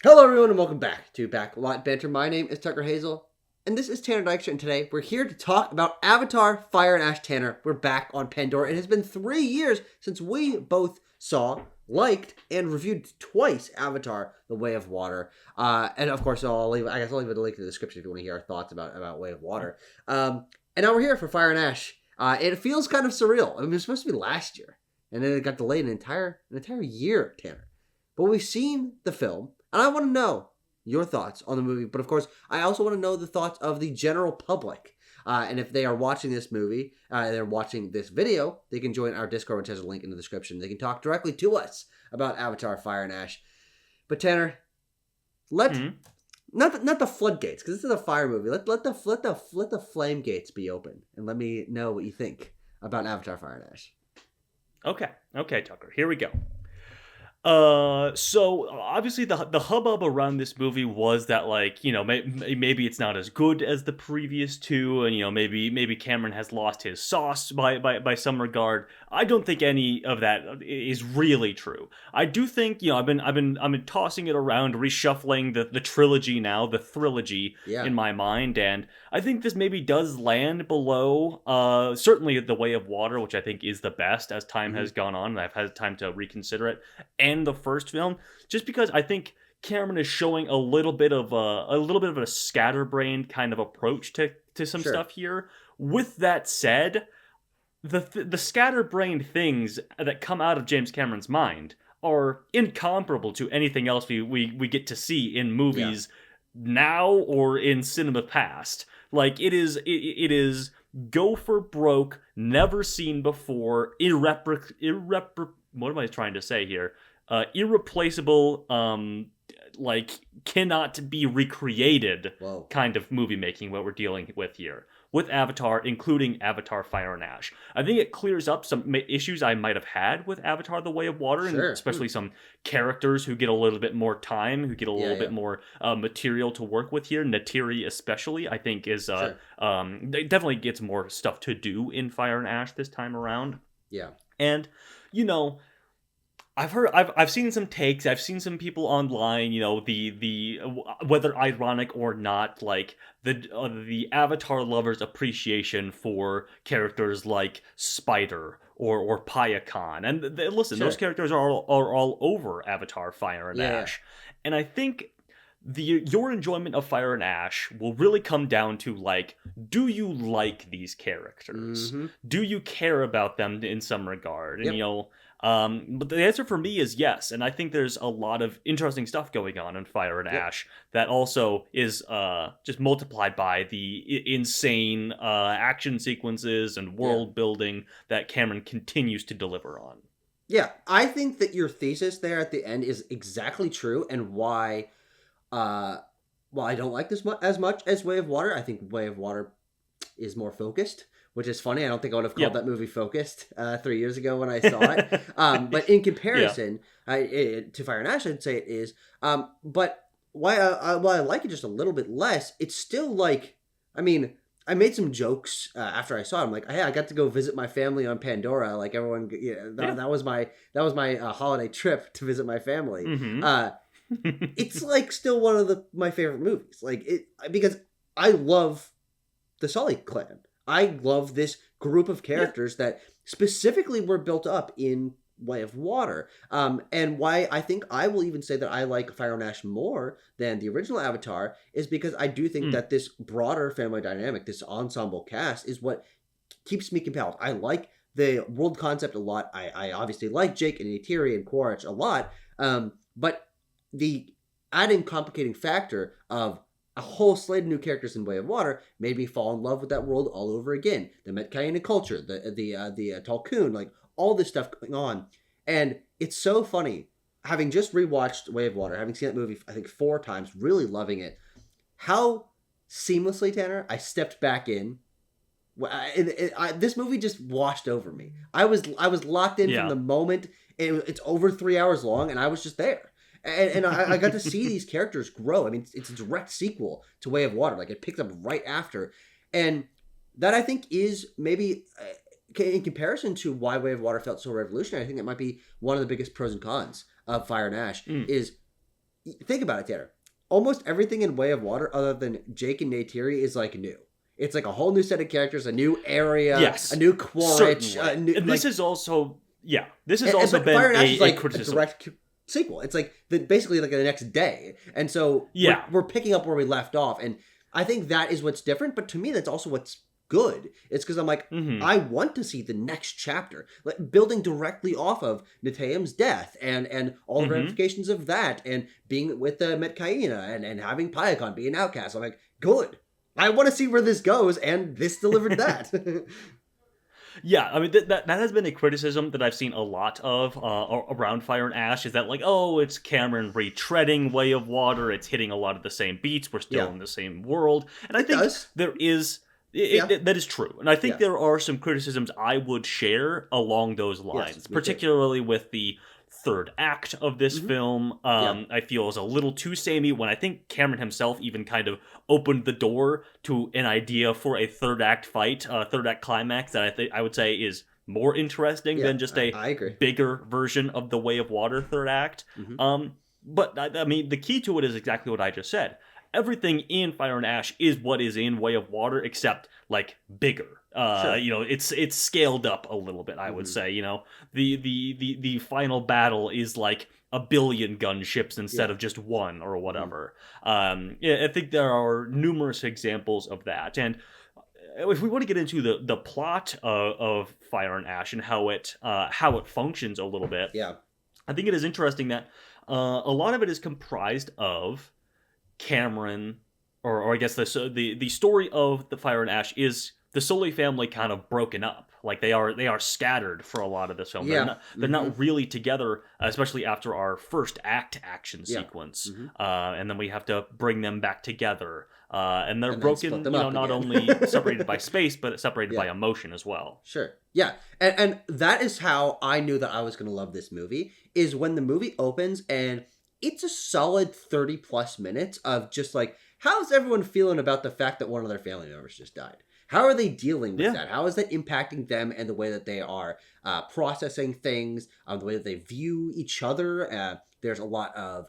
Hello everyone and welcome back to Banter. My name is Tucker Hazel and this is Tanner Dykstra, and today we're here to talk about Avatar Fire and Ash. Tanner, we're back on Pandora. It has been 3 years since we both saw, liked, and reviewed twice Avatar The Way of Water. And of course I'll leave a link in the description if you want to hear our thoughts about Way of Water. And now we're here for Fire and Ash. It feels kind of surreal. I mean, it was supposed to be last year and then it got delayed an entire year, Tanner. But we've seen the film. And I want to know your thoughts on the movie. But of course, I also want to know the thoughts of the general public. And if they are watching this movie, they're watching this video, they can join our Discord, which has a link in the description. They can talk directly to us about Avatar Fire and Ash. But Tanner, not the floodgates, because this is a fire movie. Let the flame gates be open, and let me know what you think about Avatar Fire and Ash. Okay, Tucker. Here we go. So obviously the hubbub around this movie was that, like, you know, maybe it's not as good as the previous two, and, you know, maybe Cameron has lost his sauce by some regard. I don't think any of that is really true. I do think, you know, I've been tossing it around, reshuffling the trilogy now, the trilogy in my mind, and I think this maybe does land below certainly The Way of Water, which I think is the best as time has gone on, and I've had time to reconsider it, and the first film, just because I think Cameron is showing a little bit of a scatterbrained kind of approach to some stuff here. With that said, the scatterbrained things that come out of James Cameron's mind are incomparable to anything else we get to see in movies now or in cinema past. Like, it is go for broke, never seen before, what am I trying to say here? Irreplaceable, like, cannot be recreated kind of movie making, what we're dealing with here with Avatar, including Avatar Fire and Ash. I think it clears up some issues I might have had with Avatar The Way of Water, and especially some characters who get a little bit more time, who get a little bit more material to work with here. Natiri especially, I think, is definitely gets more stuff to do in Fire and Ash this time around. Yeah. And, you know, I've seen some takes. I've seen some people online, you know, the whether ironic or not, like the Avatar lovers' appreciation for characters like Spider or Payakan, and listen, those characters are all over Avatar Fire and Ash, and I think your enjoyment of Fire and Ash will really come down to, like, do you like these characters? Do you care about them in some regard? And you know. But the answer for me is yes, and I think there's a lot of interesting stuff going on in Fire and Ash that also is just multiplied by the insane action sequences and world building that Cameron continues to deliver on. Yeah, I think that your thesis there at the end is exactly true, and why I don't like this as much as Way of Water. I think Way of Water is more focused, which is funny. I don't think I would have called that movie Focused 3 years ago when I saw it. But in comparison to Fire and Ash, I'd say it is. But while I like it just a little bit less, it's still like, I mean, I made some jokes after I saw it. I'm like, hey, I got to go visit my family on Pandora. Like, everyone, that was my holiday trip to visit my family. It's like still one of my favorite movies. Like, because I love the Sully clan. I love this group of characters that specifically were built up in Way of Water. And why I think I will even say that I like Fire and Ash more than the original Avatar is because I do think that this broader family dynamic, this ensemble cast, is what keeps me compelled. I like the world concept a lot. I obviously like Jake and Neytiri and Quaritch a lot. But the adding complicating factor of a whole slate of new characters in Way of Water made me fall in love with that world all over again. The Metkayina culture, the Tulkun, like all this stuff going on. And it's so funny, having just rewatched Way of Water, having seen that movie, I think 4 times, really loving it, how seamlessly, Tanner, I stepped back in. This movie just washed over me. I was locked in from the moment. It's over 3 hours long, and I was just there. And I got to see these characters grow. I mean, it's a direct sequel to Way of Water. Like, it picked up right after. And that, I think, is maybe, in comparison to why Way of Water felt so revolutionary, I think that might be one of the biggest pros and cons of Fire and Ash, is think about it, Tanner. Almost everything in Way of Water, other than Jake and Neytiri, is like new. It's like a whole new set of characters, a new area, a Yes, new Quaritch, certainly. a new And this like. is also, yeah, this has also But been Fire and Ash is a like a criticism. direct sequel. It's like basically like the next day, and so Yeah. we're picking up where we left off, and I think that is what's different. But to me, that's also what's good. It's because I'm like, Hmm. I want to see the next chapter, like building directly off of Neteyam's death and all the Hmm. ramifications of that, and being with Metkaina and having Pyakon be an outcast. I'm like, good. I want to see where this goes, and this delivered that. Yeah, I mean that has been a criticism that I've seen a lot of around Fire and Ash, is that like, oh, it's Cameron retreading Way of Water, it's hitting a lot of the same beats, we're still Yeah. in the same world, and I It think does. there is Yeah. that is true, and I think Yeah. there are some criticisms I would share along those lines, me too. particularly with the third act of this Mhm. film. Yeah. I feel is a little too samey, when I think Cameron himself even kind of opened the door to an idea for a third act fight, third act climax that I would say is more interesting Yeah, than just a I agree. bigger version of the Way of Water third act. Mhm. But I mean, the key to it is exactly what I just said. Everything in Fire and Ash is what is in Way of Water, except like bigger. Sure. You know, it's scaled up a little bit, I would Mhm. say. You know, the final battle is like a billion gunships instead Yeah. of just one or whatever. Yeah, I think there are numerous examples of that, and if we want to get into the plot of Fire and Ash and how it functions a little bit, Yeah. I think it is interesting that a lot of it is comprised of Cameron, or I guess the story of the Fire and Ash is the Sully family kind of broken up. Like they are scattered for a lot of this film. Yeah. They're Mhm. not really together, especially after our first act action Yeah. sequence. Mhm. And then we have to bring them back together. And they're And then split broken, them you know, up not again. only separated by space, but separated by Yeah. emotion as well. Sure. Yeah. And that is how I knew that I was going to love this movie, is when the movie opens and it's a solid 30 plus minutes of just like, how's everyone feeling about the fact that one of their family members just died? How are they dealing with Yeah. that? How is that impacting them and the way that they are processing things, the way that they view each other? There's a lot of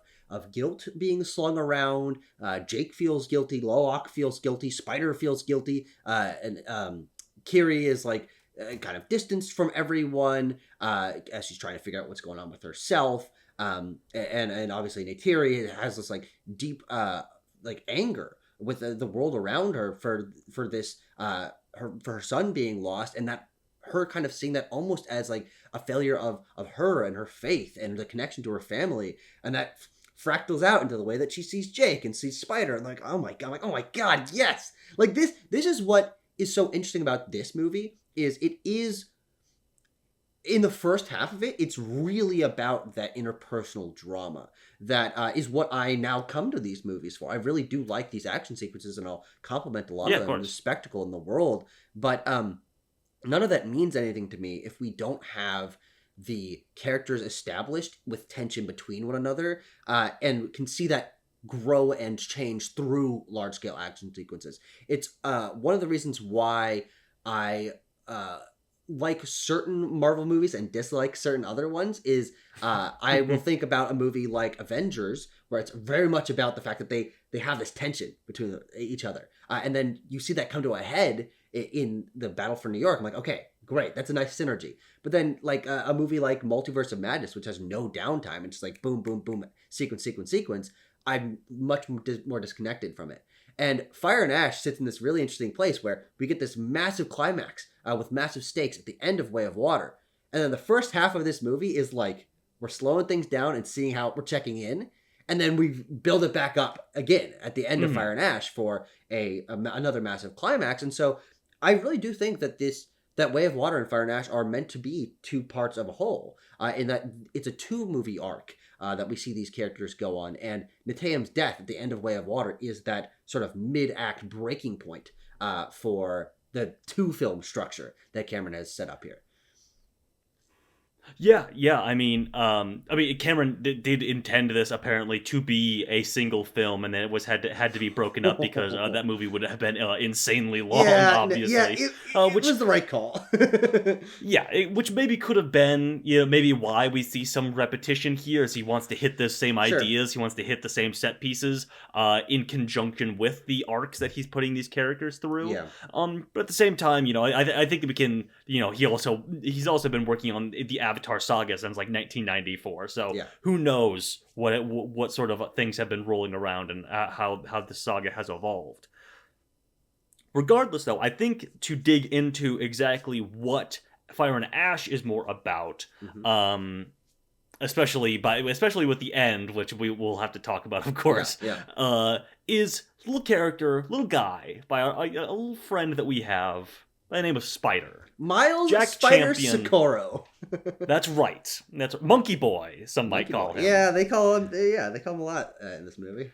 guilt being slung around. Jake feels guilty. Loak feels guilty. Spider feels guilty. And Kiri is like kind of distanced from everyone as she's trying to figure out what's going on with herself. And obviously Neytiri has this like deep like anger with the world around her for this for her son being lost, and that her kind of seeing that almost as like a failure of her and her faith and the connection to her family, and that fractals out into the way that she sees Jake and sees Spider, and like, oh my god, yes. Like this is what is so interesting about this movie, is it is, in the first half of it, it's really about that interpersonal drama that is what I now come to these movies for. I really do like these action sequences, and I'll compliment a lot Yeah, of of them, the course. spectacle in the world. But none of that means anything to me if we don't have the characters established with tension between one another, and can see that grow and change through large scale action sequences. It's one of the reasons why I like certain Marvel movies and dislike certain other ones is I will think about a movie like Avengers, where it's very much about the fact that they have this tension between each other, and then you see that come to a head in the Battle for New York. I'm like, okay, great, that's a nice synergy. But then like a movie like Multiverse of Madness, which has no downtime, it's just like boom, boom, boom, sequence, I'm much more disconnected from it. And Fire and Ash sits in this really interesting place where we get this massive climax with massive stakes at the end of Way of Water. And then the first half of this movie is like, we're slowing things down and seeing how we're checking in. And then we build it back up again at the end of Fire and Ash for another massive climax. And so I really do think that that Way of Water and Fire and Ash are meant to be two parts of a whole, in that it's a 2-movie arc that we see these characters go on. And Neteyam's death at the end of Way of Water is that sort of mid-act breaking point for the 2-film structure that Cameron has set up here. Yeah. I mean, Cameron did intend this apparently to be a single film, and then it was had to be broken up because that movie would have been insanely long, Yeah, yeah, obviously. it Which was the right call. Yeah, which maybe could have been, maybe why we see some repetition here, is he wants to hit the same Sure. ideas, he wants to hit the same set pieces, in conjunction with the arcs that he's putting these characters through. Yeah. But at the same time, I think we can, he's also been working on the Avatar saga since like 1994. So Yeah. who knows what sort of things have been rolling around and how the saga has evolved. Regardless, though, I think to dig into exactly what Fire and Ash is more about, Mhm. especially with the end, which we will have to talk about, of Yeah, course, yeah. is little character, little guy, by a little friend that we have by the name of Spider. Miles Jack Spider Champion. Socorro. That's right. That's Monkey Boy. Some might Monkey call Boy. him. Yeah, they call him. Yeah, they call him a lot in this movie.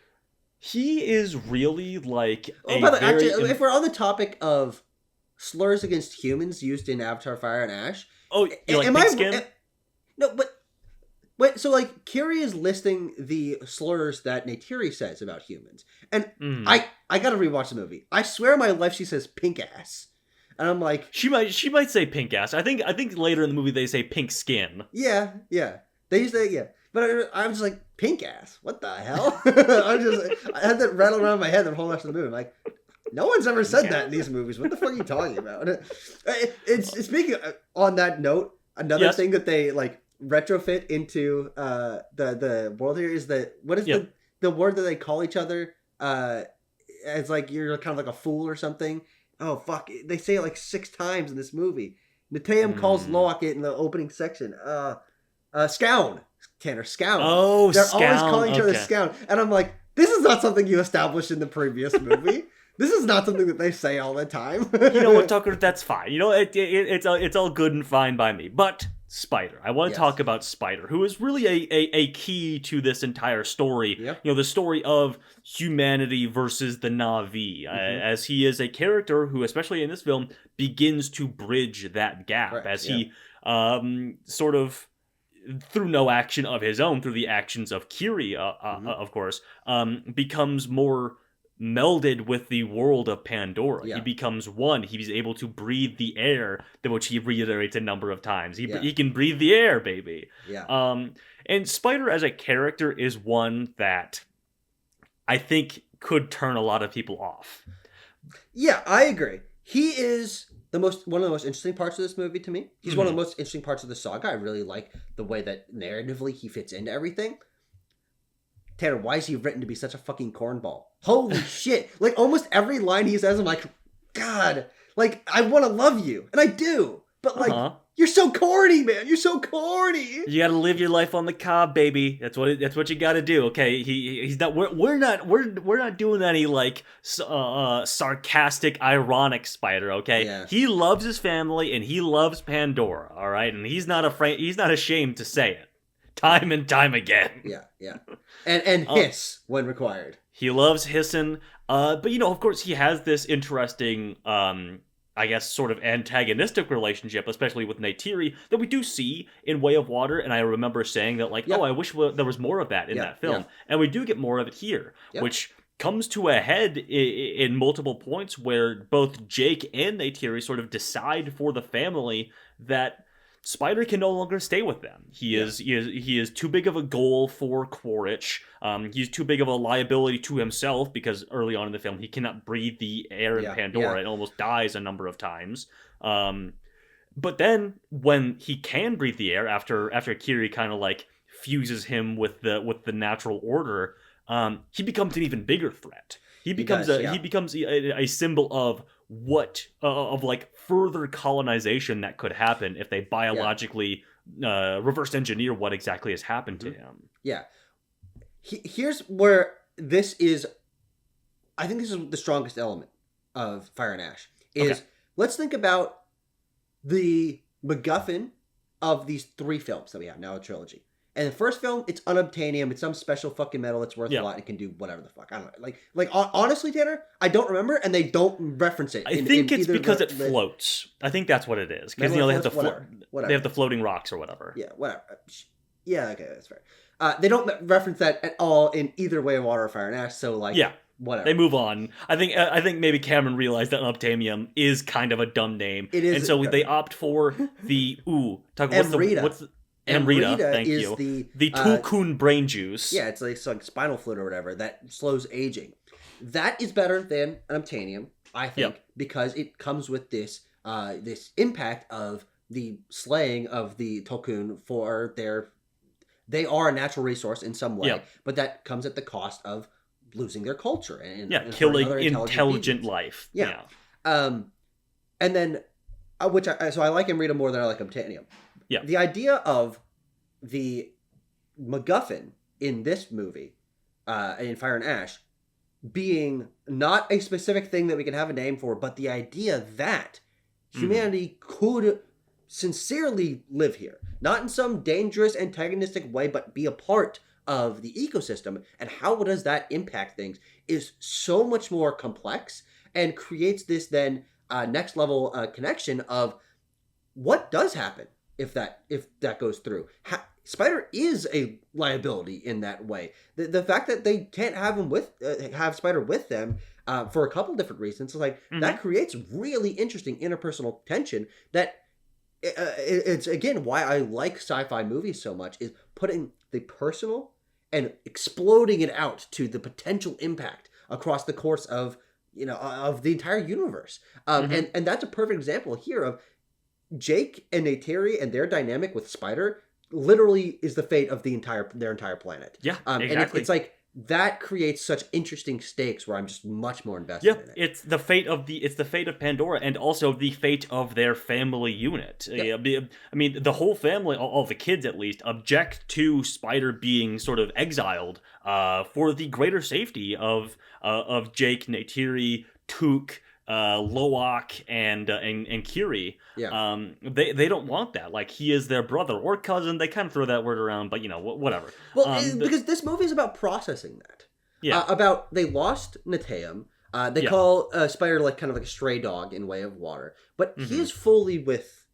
He is really like Oh, a by the way, very. actually, if we're on the topic of slurs against humans used in Avatar: Fire and Ash, Oh, you like am pig I? skin? No, but wait. So, like, Kiri is listing the slurs that Neytiri says about humans, and Mm. I gotta rewatch the movie. I swear, on my life, she says pink ass, and I'm like, She might say pink ass. I think later in the movie they say pink skin. yeah, yeah. They used to, yeah. But I'm just like, pink ass? What the hell? I had that rattle around my head the whole rest of the movie. I'm like, no one's ever said that in these movies. What the fuck are you talking about? It's speaking on that note, another Yes. thing that they like retrofit into the world here is that what is Yep. the word that they call each other as like you're kind of like a fool or something. Oh fuck! They say it like 6 times in this movie. Nateum calls Loak it in the opening section. Scown. Tanner, scown. Oh, They're scown. always calling each other Okay. scown. And I'm like, this is not something you established in the previous movie. This is not something that they say all the time. You know what, Tucker? That's fine. It's all good and fine by me. But Spider, I want to Yes. talk about Spider, who is really a key to this entire story. Yep. The story of humanity versus the Na'vi, as he is a character who, especially in this film, begins to bridge that gap Right, as yeah. he sort of, through no action of his own, through the actions of Kiri, of course, becomes more melded with the world of Pandora. Yeah. He becomes one. He's able to breathe the air, which he reiterates a number of times. He can breathe the air, baby. Yeah. And Spider as a character is one that I think could turn a lot of people off. Yeah, I agree. He is one of the most interesting parts of this movie to me. He's one of the most interesting parts of the saga. I really like the way that narratively he fits into everything. Tanner, why is he written to be such a fucking cornball? Holy shit. Like, almost every line he says, I'm like, God, like, I want to love you. And I do. But, like, you're so corny, man. You're so corny. You gotta live your life on the cob, baby. That's what you gotta do. Okay, he's not. We're not doing any like sarcastic, ironic Spider. Okay, Yeah. he loves his family and he loves Pandora. All right, and he's not afraid. He's not ashamed to say it, time and time again. Yeah. And hiss when required. He loves hissing. But of course, he has this interesting I guess, sort of antagonistic relationship, especially with Neytiri, that we do see in Way of Water. And I remember saying that, like, I wish there was more of that in that film. And we do get more of it here, which comes to a head in multiple points where both Jake and Neytiri sort of decide for the family that Spider can no longer stay with them. He is too big of a goal for Quaritch. He's too big of a liability to himself because early on in the film he cannot breathe the air in Pandora and almost dies a number of times. But then when he can breathe the air after Kiri kind of like fuses him with the natural order, he becomes an even bigger threat. He becomes a symbol of of like further colonization that could happen if they biologically reverse engineer what exactly has happened to him. Yeah. Here's where this is. I think this is the strongest element of Fire and Ash. Let's think about the MacGuffin of these 3 films that we have now, a trilogy. And the first film, it's unobtainium. It's some special fucking metal that's worth a lot and can do whatever the fuck. I don't know. Honestly, Tanner, I don't remember, and they don't reference it. I think it's because it floats. I think that's what it is. Because they have they have the floating rocks or whatever. Yeah, whatever. Yeah, okay, that's fair. They don't reference that at all in either Way of Water or Fire and Ash. So whatever. They move on. I think maybe Cameron realized that unobtainium is kind of a dumb name. It is, and so they opt for the Amrita, thank you. The Tulkun brain juice. Yeah, it's like spinal fluid or whatever that slows aging. That is better than unobtainium, I think, because it comes with this this impact of the slaying of the Tulkun for they are a natural resource in some way, but that comes at the cost of losing their culture and killing intelligent life. Yeah. And then so I like Amrita more than I like unobtainium. Yeah. The idea of the MacGuffin in this movie, in Fire and Ash, being not a specific thing that we can have a name for, but the idea that humanity could sincerely live here, not in some dangerous antagonistic way, but be a part of the ecosystem, and how does that impact things, is so much more complex and creates this then next level connection of what does happen if that goes through. Spider is a liability in that way. The fact that they can't have Spider with them for a couple different reasons, that creates really interesting interpersonal tension. That it's again why I like sci-fi movies so much, is putting the personal and exploding it out to the potential impact across the course of of the entire universe. And that's a perfect example here of Jake and Neytiri and their dynamic with Spider literally is the fate of their entire planet. Yeah, exactly. And it's like that creates such interesting stakes where I'm just much more invested in it. It's the fate of Pandora, and also the fate of their family unit. I mean, the whole family, all the kids at least, object to Spider being sort of exiled for the greater safety of Jake, Neytiri, Took, Loak, and Kiri. Yeah. They don't want that. Like, he is their brother or cousin. They kind of throw that word around, but whatever. Well, because this movie is about processing that. Yeah. About they lost Neteyam. They call Spider kind of like a stray dog in Way of Water, but he is fully with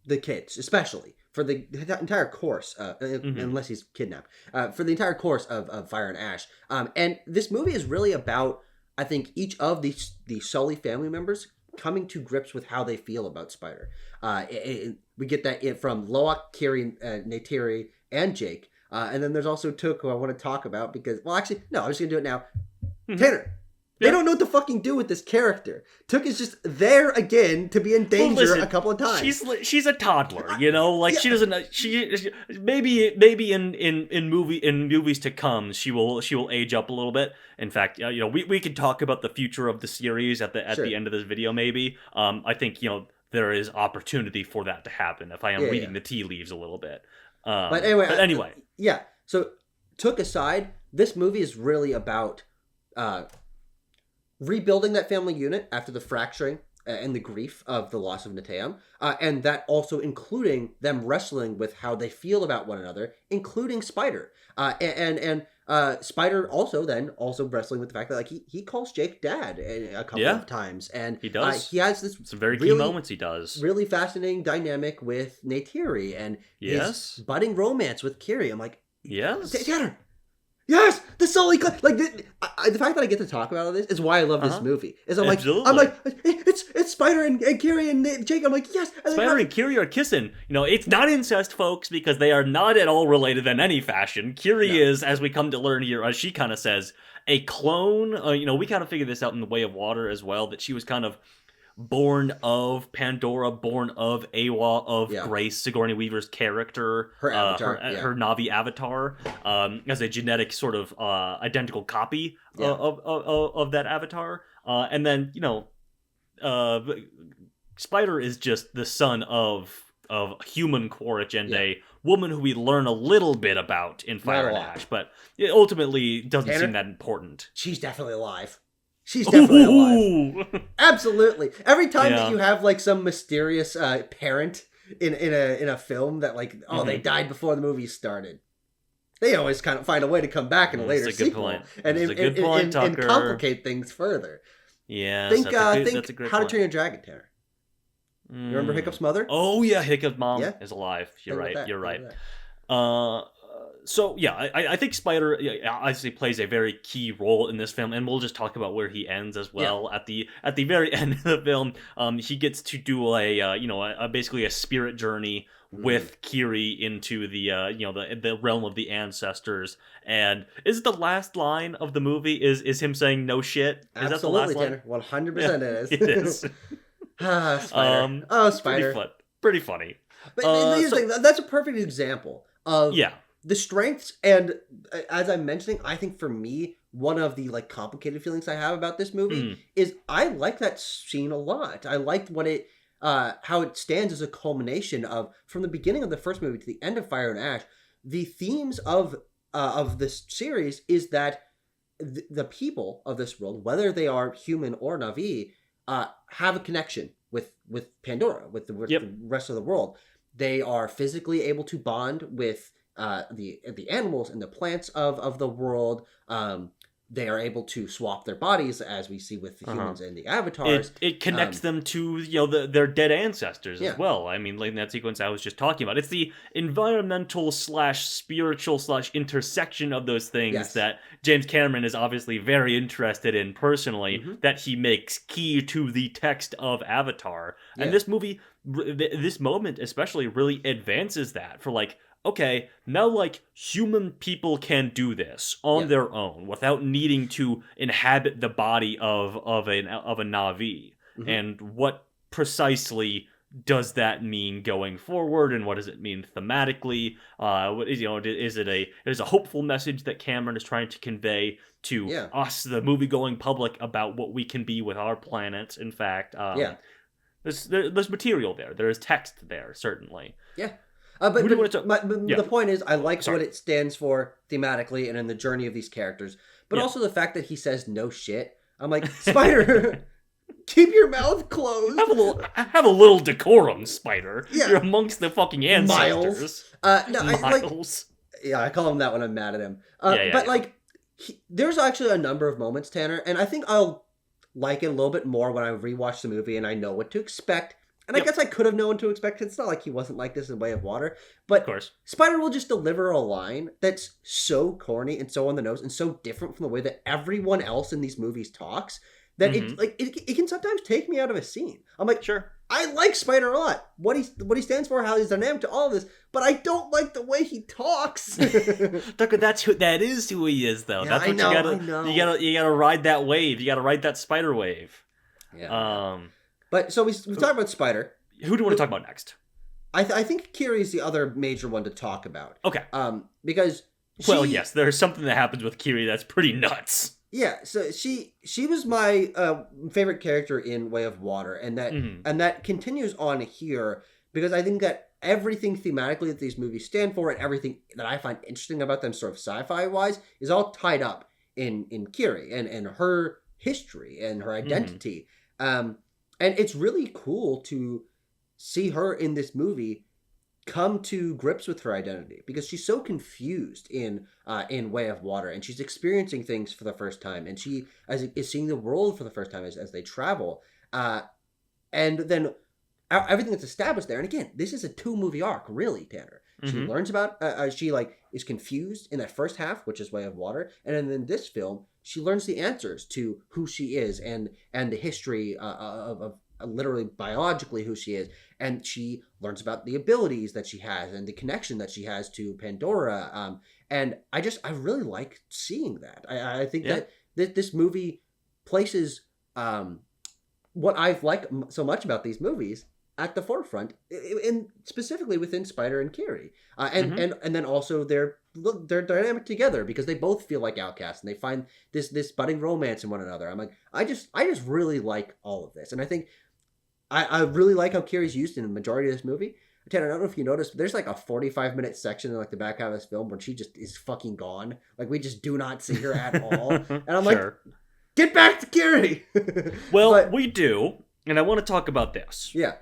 the kids, especially for the entire course, unless he's kidnapped, for the entire course of Fire and Ash. And this movie is really about, I think, each of the Sully family members coming to grips with how they feel about Spider. We get that from Loak, Kiri, Neytiri, and Jake. And then there's also Took, who I want to talk about because, well, actually, no, I'm just going to do it now. Tanner, they don't know what to fucking do with this character. Took is just there again to be in danger a couple of times. She's a toddler, she doesn't. She maybe in movies to come she will age up a little bit. In fact, we could talk about the future of the series at the end of this video. Maybe I think there is opportunity for that to happen if I am reading the tea leaves a little bit. But anyway, yeah. So Took aside, this movie is really about rebuilding that family unit after the fracturing and the grief of the loss of Neteyam, and that also including them wrestling with how they feel about one another, including Spider, and Spider also wrestling with the fact that he calls Jake dad a couple of times, and he does. He has this some very key moments. He does really fascinating dynamic with Neytiri and his budding romance with Kiri. I'm like, Tanner. Yes, the Sully the fact that I get to talk about all this is why I love this movie. Is I'm like it's Spider and Kiri and Jake. I'm like, yes. Spider and Kiri are kissing. It's not incest, folks, because they are not at all related in any fashion. Kiri is, as we come to learn here, as she kind of says, a clone. We kind of figured this out in the Way of Water as well, that she was kind of born of Pandora, born of Awa, of Grace, Sigourney Weaver's character, her avatar, her Na'vi avatar, as a genetic sort of identical copy of that avatar. And then, Spider is just the son of human Quaritch and a woman who we learn a little bit about in Fire and Ash, but it ultimately doesn't seem that important. She's definitely alive. She's definitely alive. Absolutely. Every time that you have some mysterious parent in a film that they died before the movie started. they always kind of find a way to come back in a That's later a good sequel point. and, That's a good point, and Tucker. complicate things further. Yes, that's a great How point. to Train Your Dragon, Tanner. You remember Hiccup's mother? Oh yeah, Hiccup's mom Yeah. is alive. You're Think about right. that. You're Think right. about So yeah, I think Spider obviously plays a very key role in this film, and we'll just talk about where he ends as well. At the very end of the film, he gets to do basically a spirit journey with Kiri into the the realm of the ancestors. And is it the last line of the movie? Is him saying no shit? Is that the last Absolutely, line? Tanner. 100% Yeah, it is. it is. Spider. Spider. Pretty funny. But here's the thing, that's a perfect example of Yeah. the strengths, and as I'm mentioning, I think for me, one of the like complicated feelings I have about this movie is I like that scene a lot. I liked what it how it stands as a culmination of, from the beginning of the first movie to the end of Fire and Ash, the themes of this series is that the people of this world, whether they are human or Na'vi, have a connection with Pandora, with the rest of the world. They are physically able to bond with the animals and the plants of the world. They are able to swap their bodies, as we see with the humans and the avatars. It connects them to their dead ancestors as well. I mean, like in that sequence I was just talking about, it's the environmental / spiritual / intersection of those things that James Cameron is obviously very interested in personally, that he makes key to the text of Avatar. And this movie, this moment especially, really advances that for like, okay, now like human people can do this on their own without needing to inhabit the body of a Na'vi. And what precisely does that mean going forward, and what does it mean thematically? Is it a hopeful message that Cameron is trying to convey to us, the movie-going public, about what we can be with our planet? In fact, there's material there. There is text there, certainly. Yeah. But the point is, I like what it stands for thematically and in the journey of these characters. But also the fact that he says no shit. I'm like, Spider, keep your mouth closed. Have a little decorum, Spider. Yeah. You're amongst the fucking ancestors. Miles. I call him that when I'm mad at him. Like, there's actually a number of moments, Tanner, and I think I'll like it a little bit more when I rewatch the movie and I know what to expect. And I guess I could have known what to expect. It's not like he wasn't like this in Way of Water. But of course, Spider will just deliver a line that's so corny and so on the nose and so different from the way that everyone else in these movies talks that it can sometimes take me out of a scene. I'm like, sure, I like Spider a lot. What he stands for, how he's dynamic to all of this, but I don't like the way he talks. Tucker, that is who he is, though. Yeah, that's what I know. You gotta ride that wave. You gotta ride that Spider wave. Yeah. But so we talked about Spider. Who do you want to talk about next? I think Kiri is the other major one to talk about. Okay. Because yes, there's something that happens with Kiri that's pretty nuts. Yeah, so she was my favorite character in Way of Water, and that continues on here because I think that everything thematically that these movies stand for and everything that I find interesting about them, sort of sci-fi wise, is all tied up in Kiri and her history and her identity. And it's really cool to see her in this movie come to grips with her identity because she's so confused in Way of Water, and she's experiencing things for the first time, and she is seeing the world for the first time as they travel. And then everything that's established there. And again, this is a 2-movie arc, really, Tanner. She learns about she is confused in that first half, which is Way of Water, and then in this film she learns the answers to who she is and the history of literally biologically who she is, and she learns about the abilities that she has and the connection that she has to Pandora. And I really like seeing that. I think that this movie places what I've liked so much about these movies at the forefront, in specifically within Spider and Kiri, and then also they're dynamic together because they both feel like outcasts and they find this budding romance in one another. I'm like, I just really like all of this, and I think I really like how Kiri's used in the majority of this movie. Tanner, I don't know if you noticed, but there's like a 45-minute section in like the back half of this film where she just is fucking gone. Like we just do not see her at all, and I'm like, get back to Kiri. Well, we do, and I want to talk about this. Yeah.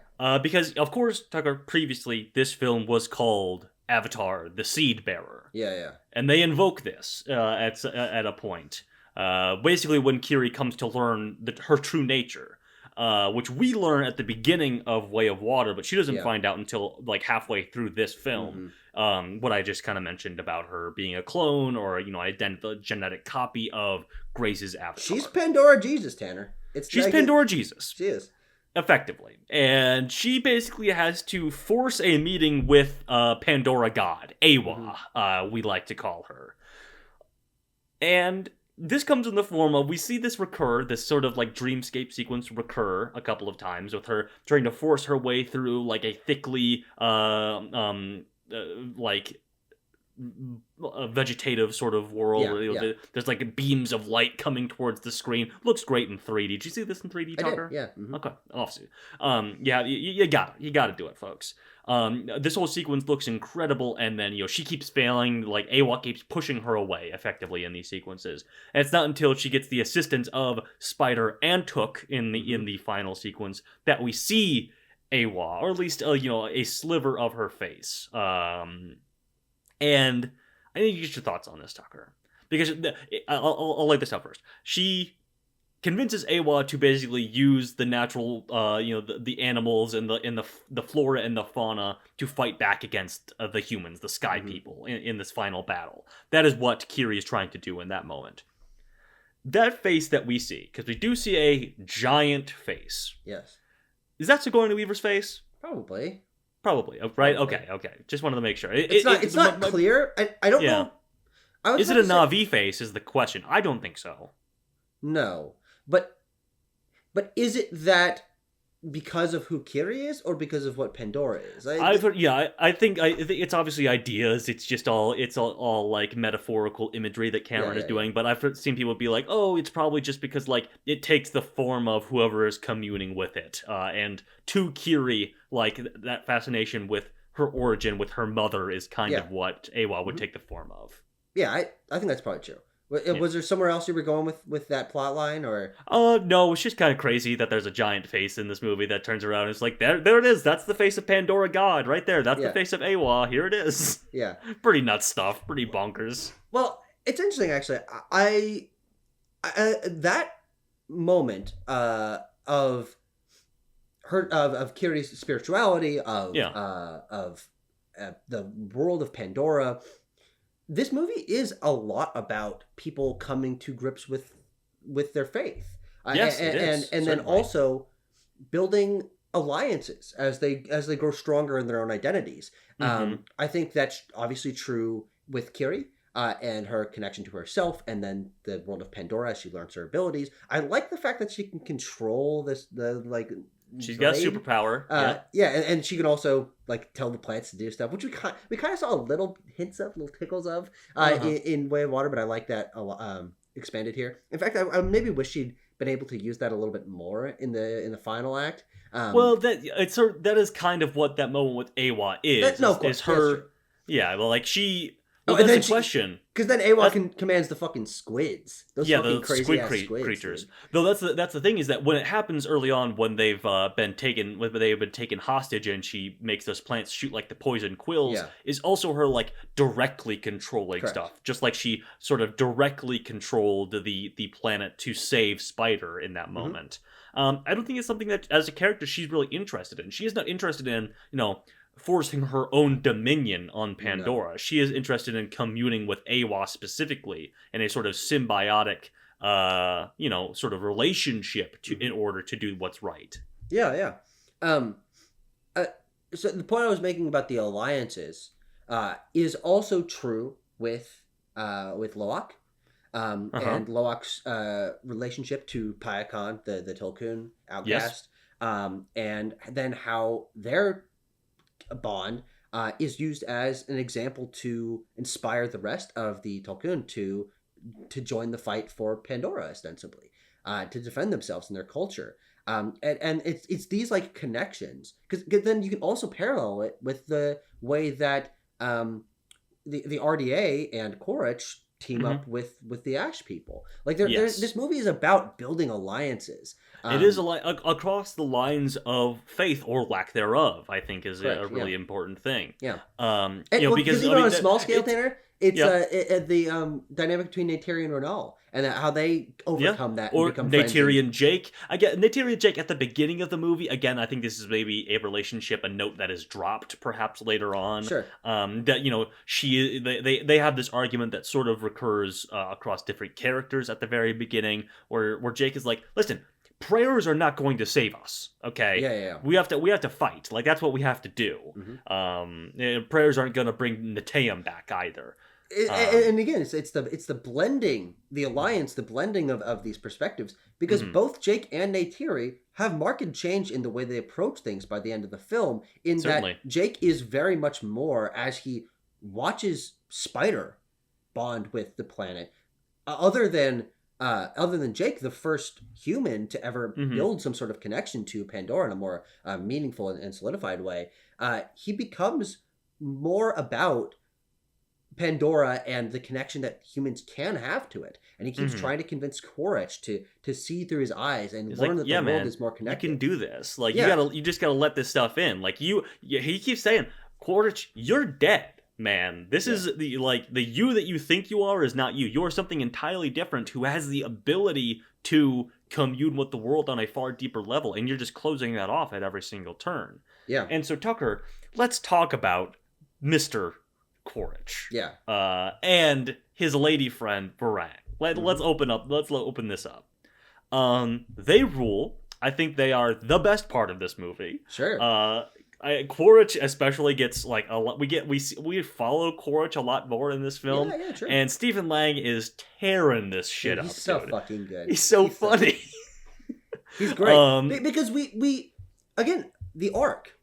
Because, of course, Tucker, previously, this film was called Avatar, the Seed Bearer. Yeah, yeah. And they invoke this at a point. Basically, when Kiri comes to learn her true nature, which we learn at the beginning of Way of Water, but she doesn't Yeah. find out until like halfway through this film. What I just kind of mentioned about her being a clone or a genetic copy of Grace's avatar. She's Pandora Jesus, Tanner. She's Pandora Jesus. She is. Effectively. And she basically has to force a meeting with Pandora God, Awa, we like to call her. And this comes in the form of, we see this recur, this sort of like dreamscape sequence recur a couple of times with her trying to force her way through like a thickly, like a vegetative sort of world. Yeah. There's like beams of light coming towards the screen. Looks great in 3D. Did you see this in 3D, Tucker? I did, yeah. Okay, obviously. Yeah, you got to do it, folks. This whole sequence looks incredible, and then she keeps failing. Like Awa keeps pushing her away, effectively in these sequences. And it's not until she gets the assistance of Spider and Took in the final sequence that we see Awa, or at least a sliver of her face. And I need to get your thoughts on this, Tucker, because I'll lay this out first. She convinces Awa to basically use the natural, the animals and the flora and the fauna to fight back against the humans, the Sky People, in this final battle. That is what Kiri is trying to do in that moment. That face that we see, because we do see a giant face. Yes. Is that Sigourney Weaver's face? Probably, right? Okay. Just wanted to make sure. It's not clear. I don't know. Is it a Na'vi face is the question. I don't think so. No. But is it that because of who Kiri is, or because of what Pandora is? I think it's obviously ideas. It's all like metaphorical imagery that Cameron is doing. But I've seen people be like, oh, it's probably just because like it takes the form of whoever is communing with it. And to Kiri, like that fascination with her origin, with her mother, is kind of what Awa would take the form of. Yeah, I think that's probably true. Was there somewhere else you were going with that plot line, or? No, it's just kind of crazy that there's a giant face in this movie that turns around and it's like, there it is. That's the face of Pandora God right there. That's the face of Awa. Here it is. Yeah. Pretty nuts stuff. Pretty bonkers. Well, it's interesting actually. I that moment of her of Kiri's spirituality of the world of Pandora. This movie is a lot about people coming to grips with their faith. Yes, it is. And then also building alliances as they grow stronger in their own identities. I think that's obviously true with Kiri and her connection to herself, and then the world of Pandora as she learns her abilities. I like the fact that she can control she's got superpower. And she can also like tell the plants to do stuff, which we kind of saw little hints of, little tickles of in Way of Water, but I like that expanded here. In fact, I maybe wish she'd been able to use that a little bit more in the final act. That is kind of what that moment with Awa is. Is her? Yeah, well, like she. Well, that's the question. Because then Awa commands the fucking squids. Those fucking crazy squid squids, creatures. Dude. Though that's the thing is that when it happens early on, when they've been taken hostage, and she makes those plants shoot like the poison quills, is also her like directly controlling stuff. Just like she sort of directly controlled the planet to save Spider in that moment. I don't think it's something that as a character she's really interested in. She is not interested in forcing her own dominion on Pandora. No. She is interested in communing with Awa specifically in a sort of symbiotic, sort of relationship in order to do what's right. Yeah. So the point I was making about the alliances is also true with Loak. And Loak's relationship to Payakan, the Tulkun outcast, and then how their bond is used as an example to inspire the rest of the Tulkun to join the fight for Pandora, ostensibly, to defend themselves and their culture. And it's these like connections, because then you can also parallel it with the way that the RDA and Quaritch team Mhm. up with the Ash people. Like Yes. this movie is about building alliances. It is Um, across the lines of faith or lack thereof. I think is a correct. Yeah. really important thing. Yeah. Well, because Because I even on mean a small scale, it's Tanner, it's yeah. the dynamic between Neytiri and Ronal, and how they Yeah. overcome that and Or become friends. Neytiri And and Jake. I get Neytiri and Jake at the beginning of the movie. Again, I think this is maybe a relationship, a note that is dropped perhaps later on. sure, That they have this argument that sort of recurs across different characters at the very beginning, where Jake is like, "Listen, prayers are not going to save us. Okay, yeah. we have to fight. Like that's what we have to do. Hmm. Prayers aren't going to bring Nateum back either." And again, it's the blending, the alliance, the blending of these perspectives, because Mhm. both Jake and Neytiri have marked change in the way they approach things by the end of the film. In Certainly. that Jake is very much more as he watches Spider bond with the planet, other than Jake, the first human to ever Mhm. build some sort of connection to Pandora in a more meaningful and solidified way. He becomes more about Pandora and the connection that humans can have to it, and he keeps Mhm. trying to convince Quaritch to see through his eyes and It's learn like, that yeah, the world man, is more you connected. can do this. Like, Yeah, you just gotta let this stuff in. Like, he keeps saying, Quaritch, you're dead, man. This Yeah. is the you that you think you are is not you. You are something entirely different who has the ability to commune with the world on a far deeper level, and you're just closing that off at every single turn. yeah, And so, Tucker, let's talk about Mr. Quaritch, yeah. and his lady friend Varang. Mhm. Let's open this up. They rule. I think they are the best part of this movie. Sure. Quaritch especially gets like a lot. We follow Quaritch a lot more in this film, Yeah, sure. and Stephen Lang is tearing this shit Dude, up. he's so Dude. fucking good. He's so He's so funny. He's great. Um, Because we again, the arc,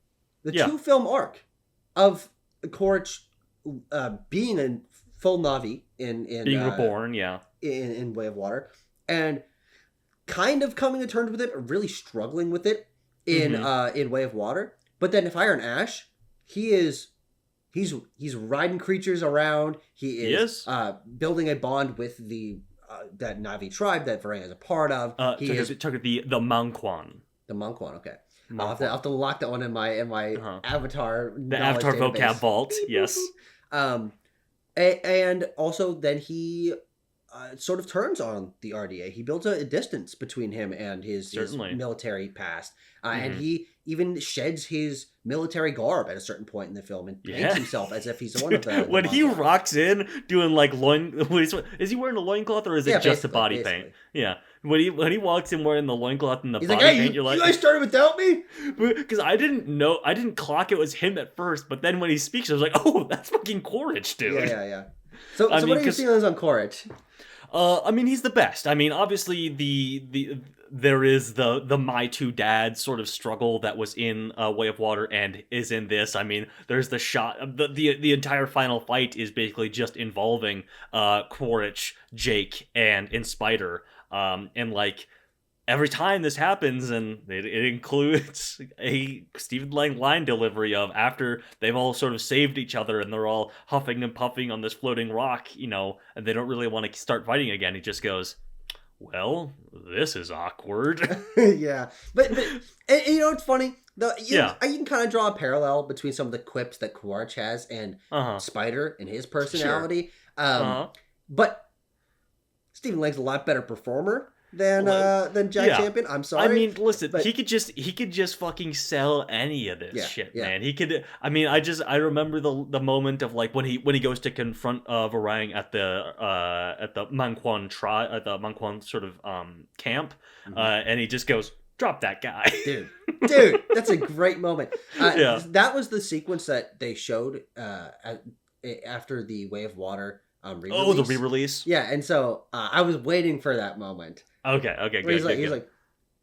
the Yeah. 2-film arc of Quaritch being a full Navi in being reborn, yeah. in Way of Water, and kind of coming to terms with it, but really struggling with it in Way of Water. But then Fire and Ash, he's riding creatures around. He is building a bond with the that Navi tribe that Varang is a part of. He is Tucker the Manquan. the monk one. Okay, I'll have to lock that one in my Avatar The Avatar database. vocab vault. Yes. And also then he sort of turns on the RDA. He builds a distance between him and his military past, and he even sheds his military garb at a certain point in the film and paints himself as if he's one of the when he rocks in doing like is he wearing a loincloth or is it just a body paint? Yeah. When he walks in wearing the loincloth and the body paint, you're like, you guys started without me? Because I didn't clock it was him at first, but then when he speaks, I was like, oh, that's fucking Quaritch, dude. Yeah. So what are your feelings on Quaritch? I mean, he's the best. I mean, obviously there is the my two dads sort of struggle that was in Way of Water and is in this. I mean, there's the shot the entire final fight is basically just involving Quaritch, Jake, and Spider. And like every time this happens, and it includes a Stephen Lang line delivery of after they've all sort of saved each other and they're all huffing and puffing on this floating rock, and they don't really want to start fighting again. He just goes, well, this is awkward. Yeah, but and, it's funny. You can kind of draw a parallel between some of the quips that Quaritch has and Spider and his personality. Sure. But Stephen Lang's a lot better performer than Jack Champion. I'm sorry. I mean, listen, but he could just fucking sell any of this shit, yeah. man. He could. I mean, I remember the moment of like when he goes to confront Varang at the Manquan sort of camp, and he just goes, drop that guy, dude. That's a great moment. That was the sequence that they showed after the Way of Water. Re-release. Oh, the re-release. Yeah, and so I was waiting for that moment. Okay, good. He's like,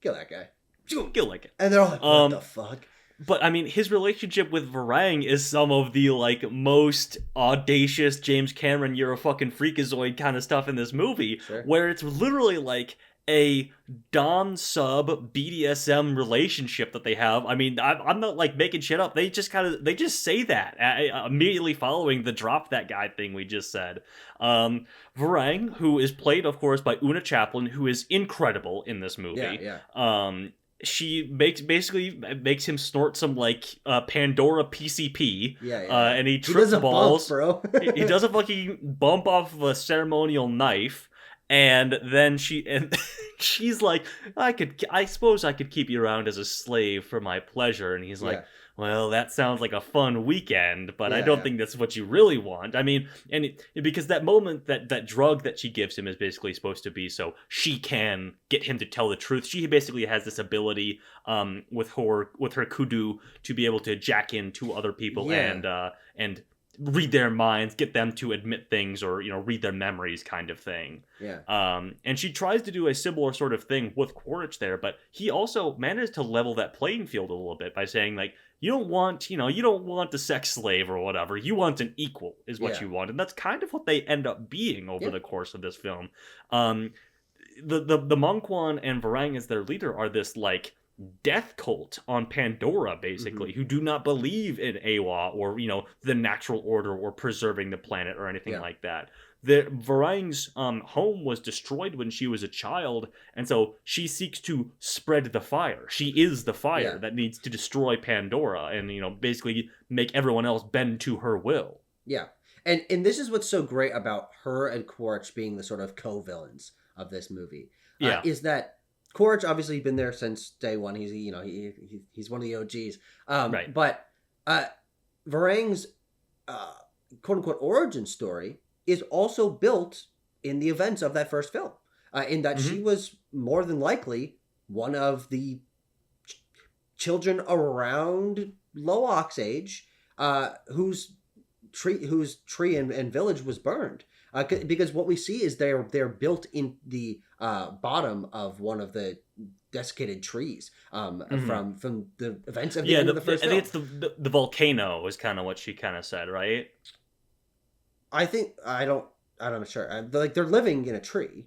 kill that guy. Kill like it. And they're all like, what the fuck? But I mean, his relationship with Varang is some of the like most audacious James Cameron, you're a fucking freakazoid kind of stuff in this movie, where it's literally like a dom sub BDSM relationship that they have. I mean, I'm not like making shit up. They just say that immediately following the drop that guy thing we just said. Varang, who is played, of course, by Una Chaplin, who is incredible in this Yeah, movie. yeah. She basically makes him snort some like Pandora PCP, Yeah, yeah. and he He does trips a balls. bump, bro. He does a fucking bump off of a ceremonial knife, and then she's like, I suppose I could keep you around as a slave for my pleasure, and he's like, Yeah, well, that sounds like a fun weekend, but I yeah, don't yeah. think that's what you really want. I mean, because that moment, that drug that she gives him is basically supposed to be so she can get him to tell the truth. She basically has this ability, with her kudu to be able to jack into other people Yeah. and read their minds, get them to admit things, or read their memories, kind of thing. Yeah. And she tries to do a similar sort of thing with Quaritch there, but he also manages to level that playing field a little bit by saying, like, you don't want a sex slave or whatever. You want an equal, is what Yeah. you want, and that's kind of what they end up being over Yeah. the course of this film. The Mongquan and Varang as their leader are this like death cult on Pandora, basically, who do not believe in Awa or the natural order or preserving the planet or anything Yeah. like that. The Varang's home was destroyed when she was a child, and so she seeks to spread the fire. She is the fire Yeah. that needs to destroy Pandora and basically make everyone else bend to her will. Yeah. And this is what's so great about her and Quaritch being the sort of co-villains of this movie. Yeah. Is that Quaritch obviously been there since day one. He's he's one of the OGs. Right. But Varang's quote unquote origin story is also built in the events of that first film. In that she was more than likely one of the children around Loak's age, whose tree and village was burned. Because what we see is they're built in the bottom of one of the desiccated trees, from the events of the end of the first I film. think it's the volcano is kind of what she kind of said, right? I think I'm not sure. They're living in a tree.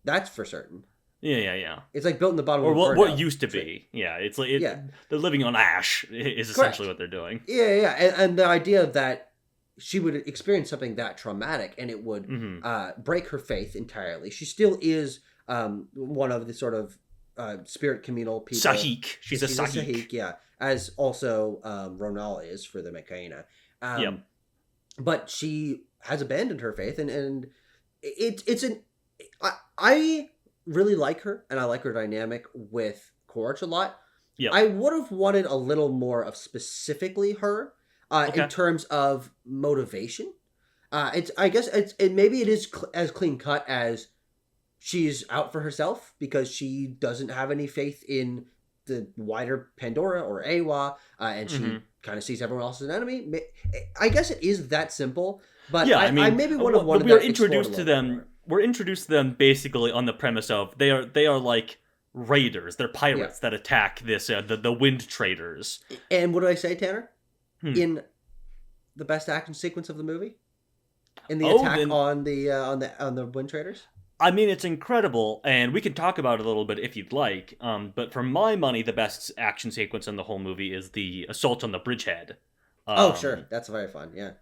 That's for certain. Yeah. It's like built in the bottom Or of a what burned-out used to tree. be. Yeah, it's like Yeah. they're living on ash is essentially what they're doing. Yeah. And the idea that she would experience something that traumatic and it would break her faith entirely. She still is one of the sort of spirit communal people. Sahik. She's a Sahik, yeah. As also Ronal is for the Mekaina. Yep. But she has abandoned her faith, and I really like her, and I like her dynamic with Quaritch a lot. Yep. I would have wanted a little more of specifically her in terms of motivation. I guess maybe it is as clean cut as she's out for herself because she doesn't have any faith in the wider Pandora or Awa, and she kind of sees everyone else as an enemy. I guess it is that simple, but yeah, I maybe would have wanted we are that introduced to them. more. We're introduced to them basically on the premise of they are like raiders. They're pirates that attack this the wind traders. And what do I say, Tanner? In the best action sequence of the movie, in the attack on the wind traders. I mean, it's incredible, and we can talk about it a little bit if you'd like. But for my money, the best action sequence in the whole movie is the assault on the bridgehead. Oh, sure, that's very fun. Yeah.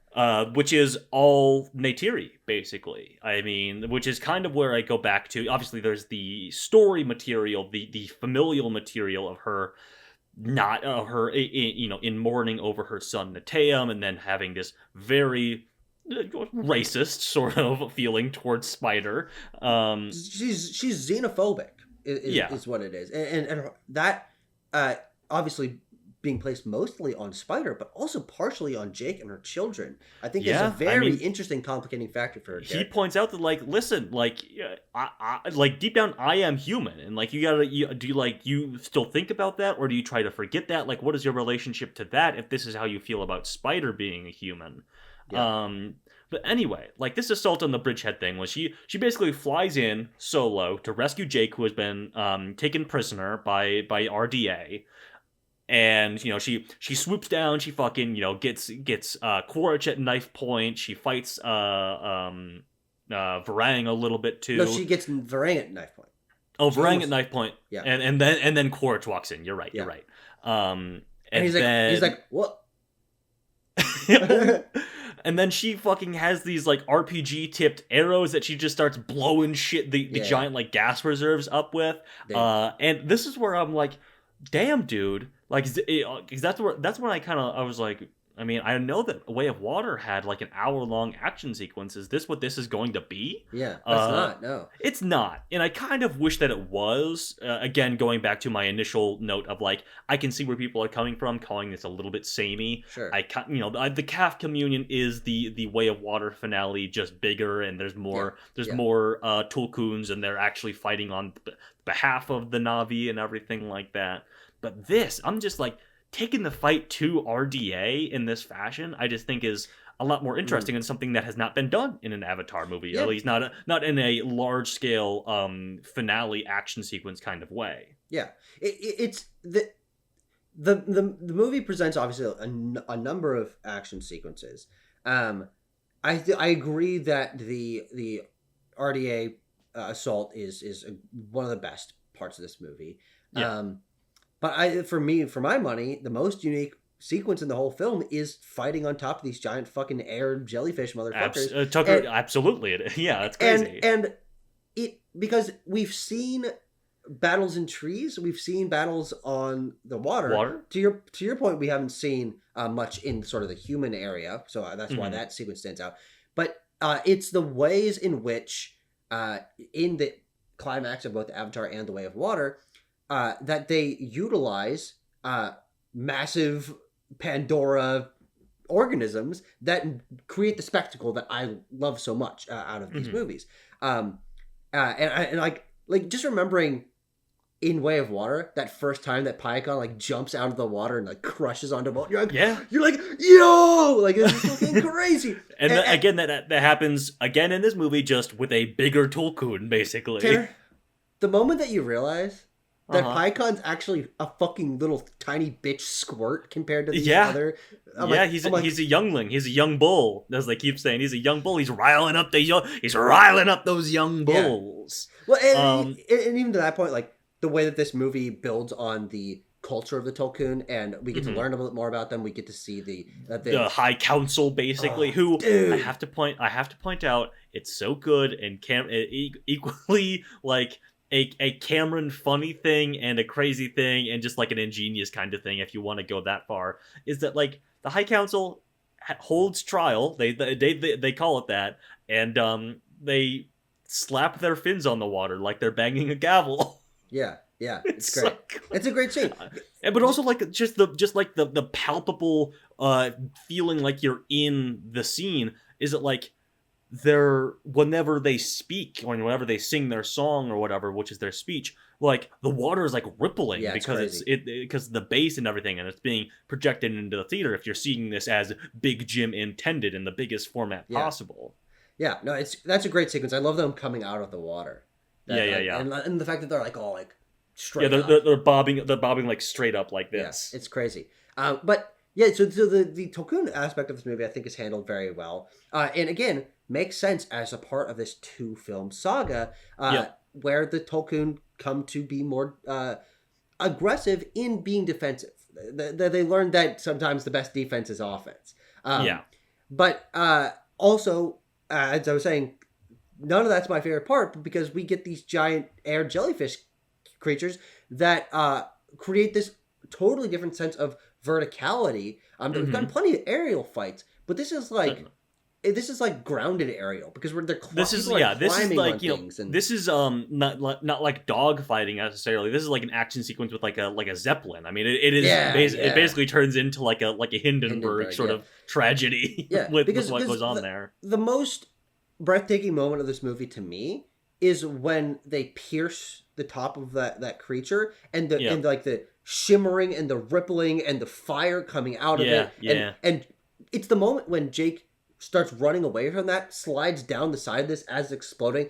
Which is all Neytiri, basically. I mean, which is kind of where I go back to. Obviously, there's the story material, the familial material of her, not in mourning over her son Neteam, and then having this very racist sort of feeling towards Spider. She's xenophobic. Is what it is, and that obviously being placed mostly on Spider, but also partially on Jake and her children. I think is a very interesting, complicating factor for her. He points out that, like, listen, like, I like deep down, I am human, and like do you still think about that, or do you try to forget that? Like, what is your relationship to that? If this is how you feel about Spider being a human. Yeah. But anyway, like, this assault on the bridgehead thing was she basically flies in solo to rescue Jake, who has been taken prisoner by RDA. And, she swoops down, she fucking, gets Quaritch at knife point, she fights Varang a little bit too. No, she gets Varang at knife point. Oh, She Varang at almost, knife point, yeah, and then Quaritch walks in. You're right. You're yeah. right. And And then he's like, what? and then she fucking has these like RPG tipped arrows that she just starts blowing shit the Yeah, giant like gas reserves up with. dude. And this is where I'm like, damn, dude. Like, 'cause that's when I was like, I mean, I know that Way of Water had like an hour-long action sequence. Is this what this is going to be? Yeah, but it's not. No. It's not, and I kind of wish that it was. Again, going back to my initial note of like, I can see where people are coming from, calling this a little bit samey. Sure. The calf communion is the Way of Water finale, just bigger, and there's more. Yeah, There's yeah. more Tulkuns, and they're actually fighting on behalf of the Na'vi and everything like that. But this, I'm just like taking the fight to RDA in this fashion. I just think is a lot more interesting and something that has not been done in an Avatar movie, Yeah. at least not in a large scale finale action sequence kind of way. Yeah, it's the movie presents obviously a number of action sequences. I agree that the RDA assault is one of the best parts of this movie. Yeah. But for my money, the most unique sequence in the whole film is fighting on top of these giant fucking air jellyfish motherfuckers. Tucker, absolutely, yeah, it's crazy. And it, because we've seen battles in trees, we've seen battles on the water. To your point, we haven't seen much in sort of the human area, so that's why that sequence stands out. But it's the ways in which in the climax of both the Avatar and the Way of Water that they utilize massive Pandora organisms that create the spectacle that I love so much out of these movies. And like just remembering in Way of Water, that first time that Paikon like jumps out of the water and like crushes onto a boat, you're like, yo, like this is fucking crazy. And again, that happens again in this movie, just with a bigger Tulkun, basically. Tanner, the moment that you realize that Paikon's actually a fucking little tiny bitch squirt compared to these other. He's a youngling. He's a young bull. As they keep saying, he's a young bull. He's riling up those young bulls. Yeah. Well, and even to that point, like the way that this movie builds on the culture of the Tulkun, and we get to learn a little bit more about them. We get to see the High Council, basically. Dude. I have to point out, it's so good and equally like a Cameron funny thing and a crazy thing and just like an ingenious kind of thing, if you want to go that far, is that like the High Council holds trial. They call it that, and they slap their fins on the water like they're banging a gavel. Yeah, it's great. So it's a great scene. But also like just the palpable feeling like you're in the scene. Is it like whenever they speak or whenever they sing their song or whatever, which is their speech, like the water is like rippling because because the bass and everything, and it's being projected into the theater. If you're seeing this as Big Jim intended in the biggest format possible. Yeah, no, that's a great sequence. I love them coming out of the water. And the fact that they're like all like straight. Yeah, they're bobbing like straight up like this. Yeah, it's crazy. But yeah, so the Tulkun aspect of this movie I think is handled very well. And again, makes sense as a part of this 2-film saga where the Tulkun come to be more aggressive in being defensive. They learned that sometimes the best defense is offense. But also, as I was saying, none of that's my favorite part, because we get these giant air jellyfish creatures that create this totally different sense of verticality. We've gotten plenty of aerial fights, but this is like grounded aerial, because this is like, you know, this is not like dog fighting necessarily. This is like an action sequence with like a zeppelin. I mean, it basically turns into like a Hindenburg sort of tragedy with what goes on there. The most breathtaking moment of this movie to me is when they pierce the top of that creature and and like the shimmering and the rippling and the fire coming out of it. And it's the moment when Jake starts running away from that, slides down the side of this as it's exploding,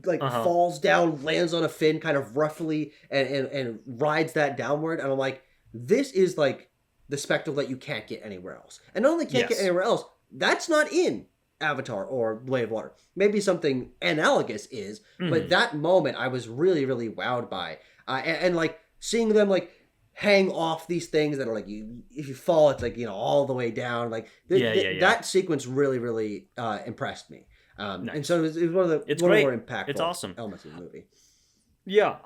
like falls down, lands on a fin kind of roughly, and rides that downward. And I'm like, this is like the spectacle that you can't get anywhere else. And not only can't get anywhere else, that's not in Avatar or Way of Water. Maybe something analogous is, but Mhm. that moment I was really, really wowed by. And like seeing them like hang off these things that are like if you fall, it's like all the way down. Like Yeah, yeah, yeah. that sequence really, really impressed me. And Nice. so it was It's one of the great. more It's impactful awesome. elements of the movie. Yeah.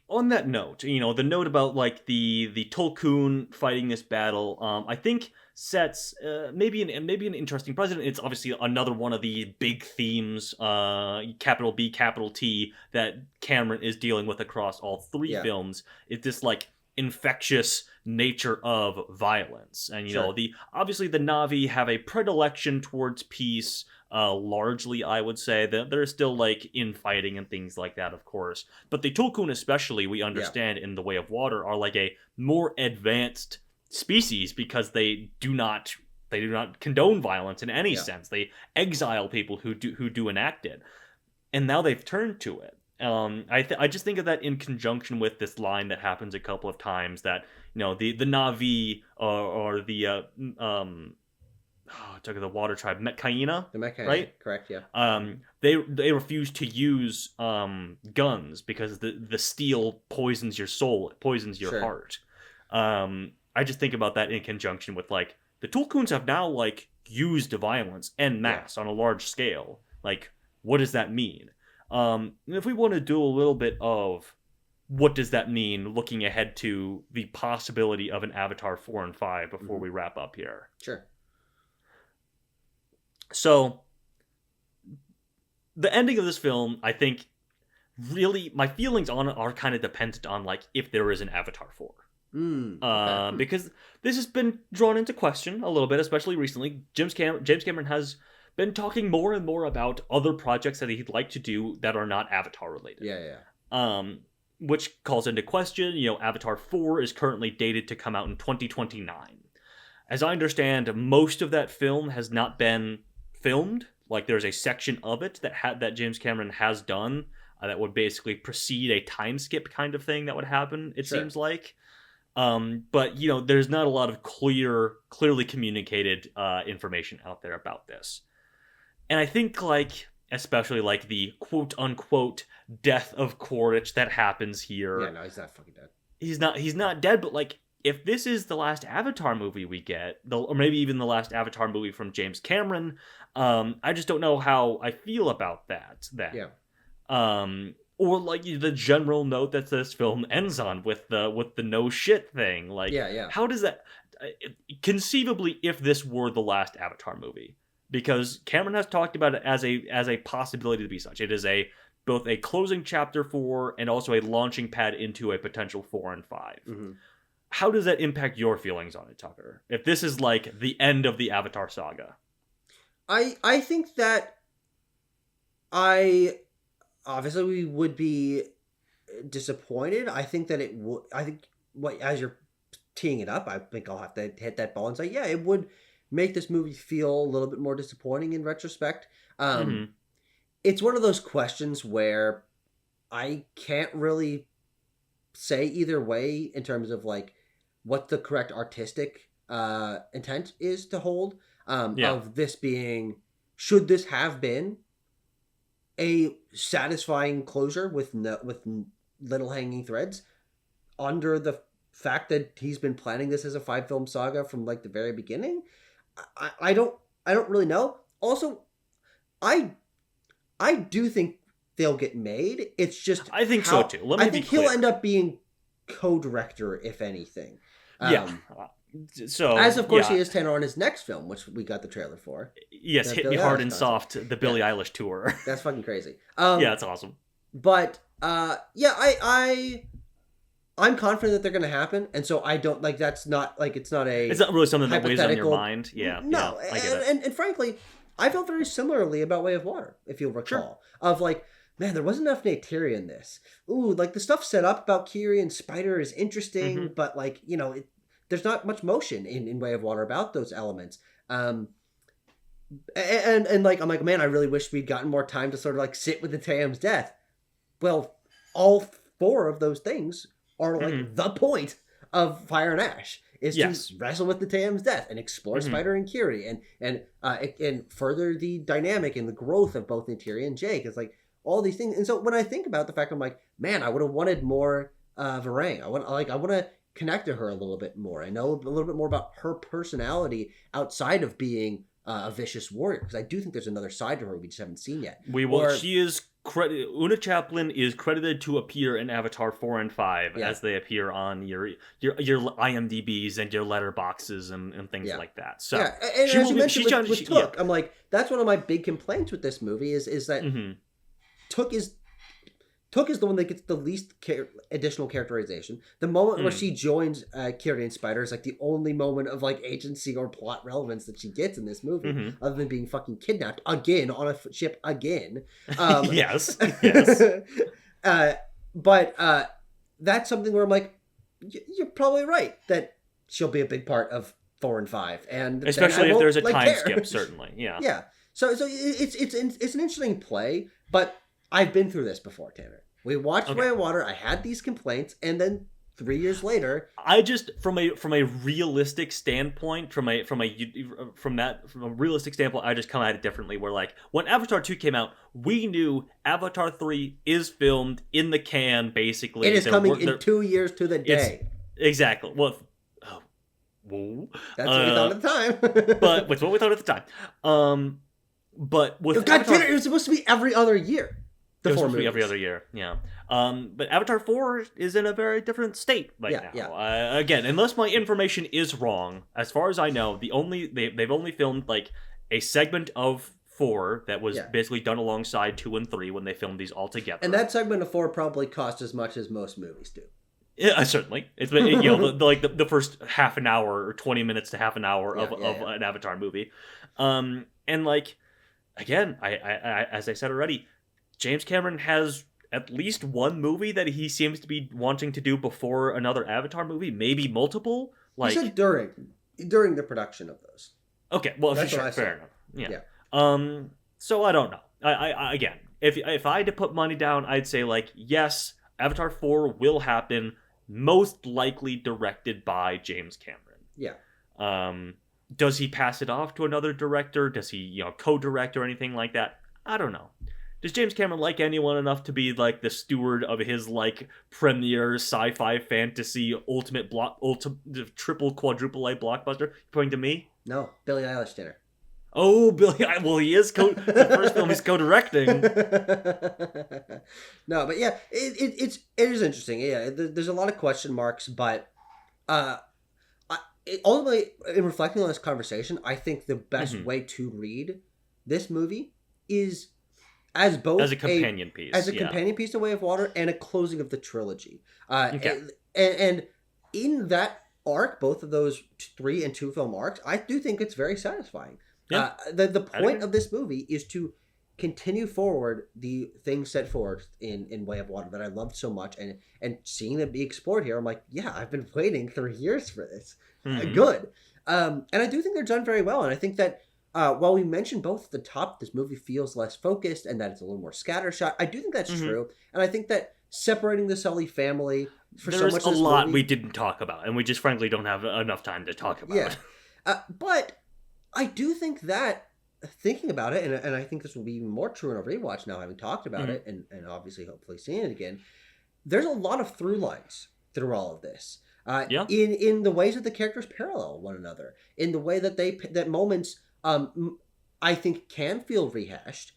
On that note, the note about like the Tulkun fighting this battle, I think sets maybe an interesting precedent. It's obviously another one of the big themes, capital B, capital T, that Cameron is dealing with across all three Yeah, films. It's this like infectious nature of violence, and sure. the obviously the Navi have a predilection towards peace. Largely, I would say that they're still like infighting and things like that, of course. But the Tulkun, especially, we Yeah, understand in the Way of Water, are like a more advanced species because they do not condone violence in any yeah, sense. They exile people who do enact it, and now they've turned to it. I just think of that in conjunction with this line that happens a couple of times that the Navi or the took the water tribe Metkaina, the Mecca, right? correct? Yeah. They refuse to use guns because the steel poisons your soul, it poisons your Sure. heart. I just think about that in conjunction with like the Tulkuns have now like used violence en Yeah. masse on a large scale. Like, what does that mean? And if we want to do a little bit of what does that mean, looking ahead to the possibility of an Avatar 4 and 5 before Hmm. we wrap up here. Sure. So the ending of this film, I think, really my feelings on it are kind of dependent on like if there is an Avatar 4. Okay. Because this has been drawn into question a little bit, especially recently. James Cameron has been talking more and more about other projects that he'd like to do that are not Avatar related. Yeah, yeah. Um, which calls into question, Avatar 4 is currently dated to come out in 2029. As I understand, most of that film has not been filmed. Like there's a section of it that James Cameron has done that would basically precede a time skip kind of thing that would happen. It Sure. seems like. But there's not a lot of clearly communicated information out there about this, and I think like especially like the quote unquote death of Quaritch that happens Yeah, here. no, he's not fucking dead. He's not dead, but like if this is the last Avatar movie we get, or maybe even the last Avatar movie from James Cameron, I just don't know how I feel about that. Then, Yeah. or like the general note that this film ends on with the no shit thing. Like, Yeah, yeah. how does that conceivably if this were the last Avatar movie? Because Cameron has talked about it as a possibility to be such. It is both a closing chapter for and also a launching pad into a potential 4 and 5. Hmm. How does that impact your feelings on it, Tucker? If this is like the end of the Avatar saga. I think that I obviously we would be disappointed. I think that it would. I think what as you're teeing it up, I think I'll have to hit that ball and say, yeah, it would make this movie feel a little bit more disappointing in retrospect. Mm-hmm. It's one of those questions where I can't really say either way in terms of like what the correct artistic intent is to hold Yeah. of this being should this have been a satisfying closure with little hanging threads under the fact that he's been planning this as a 5 film saga from like the very beginning. I don't really know. Also, I I do think they'll get made. It's just I think so how too. Let I me be think he'll clear. end up being co-director if anything. Yeah. Um, So as of course yeah. he is tenor on his next film, which we got the trailer for. Yes, The hit me Billie hard Eilish and concert. soft. The Billie Eilish tour. That's fucking crazy. Yeah, it's awesome. But yeah, I'm confident that they're gonna happen, and so I don't like that's not like it's not a It's not really something that weighs on your hypothetical. mind. Yeah, No, yeah, I get it. and frankly, I felt very similarly about Way of Water, if you'll recall. Sure. Of like, man, there wasn't enough Neytiri in this. Ooh, like the stuff set up about Kiri and Spider is interesting, Mm-hmm. but like, there's not much motion in Way of Water about those elements. And like I'm like, man, I really wish we'd gotten more time to sort of like sit with the Taem's death. Well, all 4 of those things are like Mm-hmm. the point of Fire and Ash is Yes. to wrestle with the Tam's death and explore Mhm. Spider and Kiri and further the dynamic and the growth of both Neytiri and Jake. It's like all these things. And so when I think about the fact, I'm like, man, I would have wanted more Varang. I want to connect to her a little bit more. I know a little bit more about her personality outside of being a vicious warrior, because I do think there's another side to her we just haven't seen yet. We will. She is Una Chaplin is credited to appear in Avatar 4 and 5 as they appear on your IMDb's and your letterboxes and things like that. So and as you mentioned with Took, I'm like, that's one of my big complaints with this movie is that Took is the one that gets the least additional characterization. The moment where she joins Kiri and Spider is like the only moment of like agency or plot relevance that she gets in this movie, other than being fucking kidnapped again on a ship again. Yes. But that's something where I'm like, you're probably right that she'll be a big part of 4 and 5, and especially if there's a time skip, certainly. Yeah. So it's an interesting play, but I've been through this before, Tanner. We watched Way of Water. I had these complaints, and then 3 years later, I just from a realistic standpoint, from a realistic standpoint, I just come at it differently. Where like when Avatar 2 came out, we knew Avatar 3 is filmed in the can. Basically, it is coming in 2 years to the day. Exactly. Well, that's what we thought at the time. But with what we thought at the time. But with Avatar, it was supposed to be every other year. It was supposed to be every other year, yeah. But Avatar 4 is in a very different state right now. Yeah. Again, unless my information is wrong, as far as I know, they've only filmed like a segment of 4 that was basically done alongside 2 and 3 when they filmed these all together. And that segment of 4 probably cost as much as most movies do. Yeah, certainly. It's been the first half an hour or 20 minutes to half an hour of an Avatar movie, and like again, I as I said already. James Cameron has at least one movie that he seems to be wanting to do before another Avatar movie, maybe multiple. Like he said during the production of those. Okay, well, sure, fair enough. Yeah. So I don't know. I again, if I had to put money down, I'd say like yes, Avatar 4 will happen, most likely directed by James Cameron. Yeah. Does he pass it off to another director? Does he co-direct or anything like that? I don't know. Does James Cameron like anyone enough to be like the steward of his like premier sci-fi fantasy ultimate triple quadruple A blockbuster? You're pointing to me? No, Billie Eilish dinner. Oh, Billie. Well, he is the first film he's co-directing. No, but yeah, it is interesting. Yeah, there's a lot of question marks, but ultimately, in reflecting on this conversation, I think the best way to read this movie is as a companion piece to Way of Water and a closing of the trilogy. And in that arc, both of those 3 and 2 film arcs, I do think it's very satisfying. Yeah. The point of this movie is to continue forward the things set forward in Way of Water that I loved so much, and seeing them be explored here, I'm like, yeah, I've been waiting 3 years for this. Good. And I do think they're done very well, and I think that while we mentioned both at the top, this movie feels less focused and that it's a little more scattershot. I do think that's true, and I think that separating the Sully family there's a lot we didn't talk about, and we just frankly don't have enough time to talk about. Yeah, but I do think that thinking about it, and I think this will be even more true in a rewatch now, having talked about it, and obviously hopefully seeing it again. There's a lot of through lines through all of this. In the ways that the characters parallel one another, in the way that that moments. I think can feel rehashed.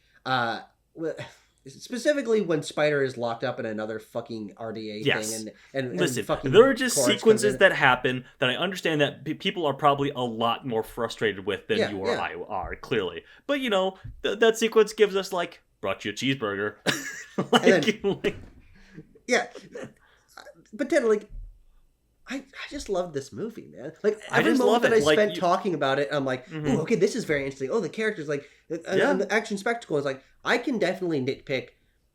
Specifically when Spider is locked up in another fucking RDA thing. And listen, fucking there are just sequences that happen that I understand that people are probably a lot more frustrated with than you or I are, clearly. But, that sequence gives us, like, brought you a cheeseburger. But then, like, I just love this movie, man. Like, every moment that I spent talking about it, I'm like, ooh, okay, this is very interesting. Oh, the characters, like, and the action spectacle is like, I can definitely nitpick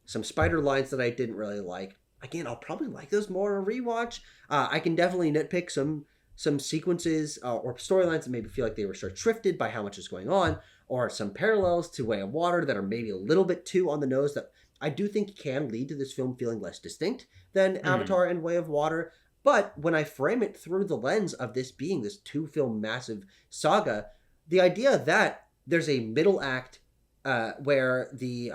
some Spider lines that I didn't really like. Again, I'll probably like those more on a rewatch. I can definitely nitpick some sequences or storylines that maybe feel like they were short shrifted by how much is going on, or some parallels to Way of Water that are maybe a little bit too on the nose that I do think can lead to this film feeling less distinct than Avatar and Way of Water. But when I frame it through the lens of this being this 2-film massive saga, the idea that there's a middle act where the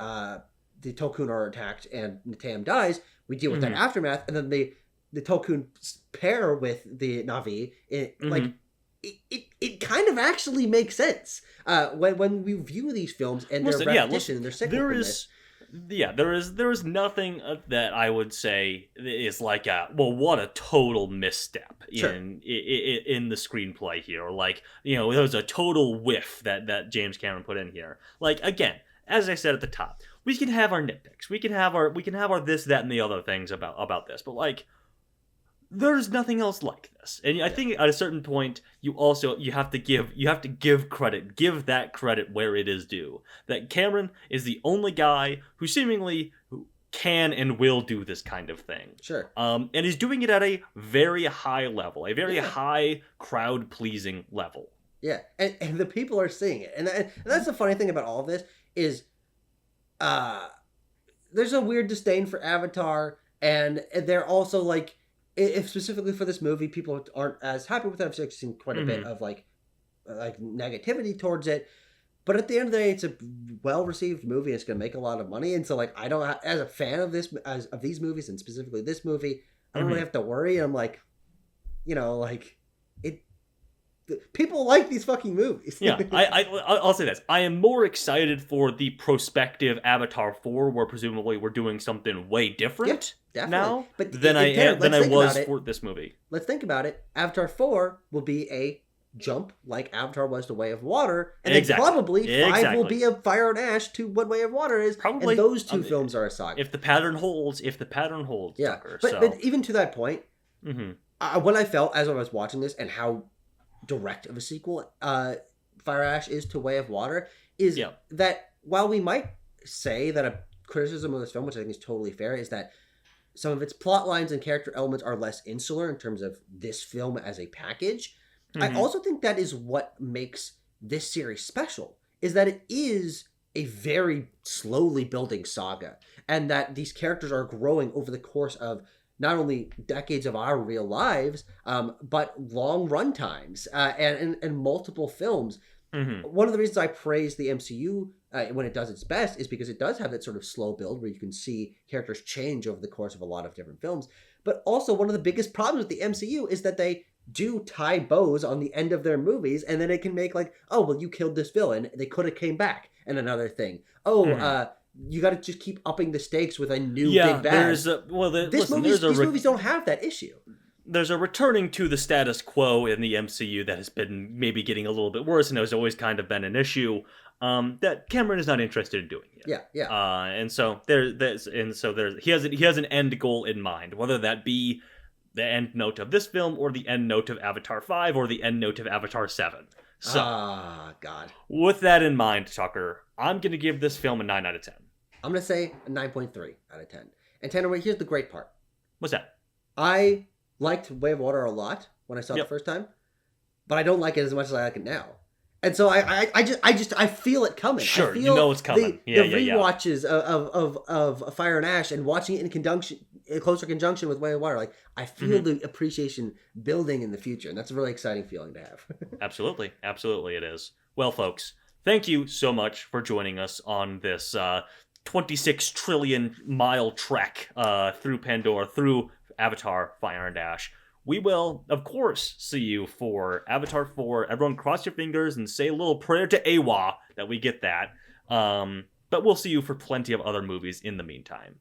Tolkien are attacked and Natam dies, we deal with that aftermath, and then the Tolkien pair with the Na'vi. It kind of actually makes sense when we view these films and their repetition and their cyclicalness. There is nothing that I would say is like what a total misstep in the screenplay here, or like, there was a total whiff that James Cameron put in here. Like, again, as I said at the top, we can have our nitpicks, we can have our this, that, and the other things about this, but like, there's nothing else like this. And I think at a certain point, you have to give credit, give that credit where it is due. That Cameron is the only guy who seemingly can and will do this kind of thing. Sure. And he's doing it at a very high level, a very high crowd-pleasing level. Yeah, and the people are seeing it. And that's the funny thing about all of this is there's a weird disdain for Avatar, and they're also like, if specifically for this movie, people aren't as happy with it. I've seen quite a bit of like negativity towards it. But at the end of the day, it's a well-received movie. It's going to make a lot of money. And so, like, I don't, as a fan of of these movies, and specifically this movie, I don't really have to worry. I'm like, people like these fucking movies. Yeah, I'll say this. I am more excited for the prospective Avatar 4, where presumably we're doing something way different now than I was for this movie. Let's think about it. Avatar 4 will be a jump like Avatar was to Way of Water, and then probably 5 will be a Fire and Ash to what Way of Water is. Probably. And those two films are a saga. If the pattern holds, yeah. Tucker, but even to that point, what I felt as I was watching this and how direct of a sequel Fire Ash is to Way of Water is that while we might say that a criticism of this film, which I think is totally fair, is that some of its plot lines and character elements are less insular in terms of this film as a package, I also think that is what makes this series special, is that it is a very slowly building saga, and that these characters are growing over the course of not only decades of our real lives, but long run times and multiple films. One of the reasons I praise the MCU when it does its best is because it does have that sort of slow build where you can see characters change over the course of a lot of different films. But also one of the biggest problems with the MCU is that they do tie bows on the end of their movies, and then it can make like, oh, well, you killed this villain, they could have came back, and another thing. You got to just keep upping the stakes with a new big bad. These movies don't have that issue. There's a returning to the status quo in the MCU that has been maybe getting a little bit worse, and has always kind of been an issue that Cameron is not interested in doing yet. And so he has an end goal in mind, whether that be the end note of this film, or the end note of Avatar 5, or the end note of Avatar 7. So, God. With that in mind, Tucker, I'm going to give this film a 9 out of 10. I'm going to say a 9.3 out of 10. And Tanner, here's the great part. What's that? I liked Way of Water a lot when I saw it the first time, but I don't like it as much as I like it now. And so I feel it coming. Sure, I feel you know it's coming. The rewatches of Fire and Ash and watching it in closer conjunction with Way of Water, like I feel the appreciation building in the future, and that's a really exciting feeling to have. Absolutely it is. Well, folks, thank you so much for joining us on this 26 trillion mile trek through Pandora, through Avatar, Fire and Ash. We will, of course, see you for Avatar 4. Everyone cross your fingers and say a little prayer to Awa that we get that. But we'll see you for plenty of other movies in the meantime.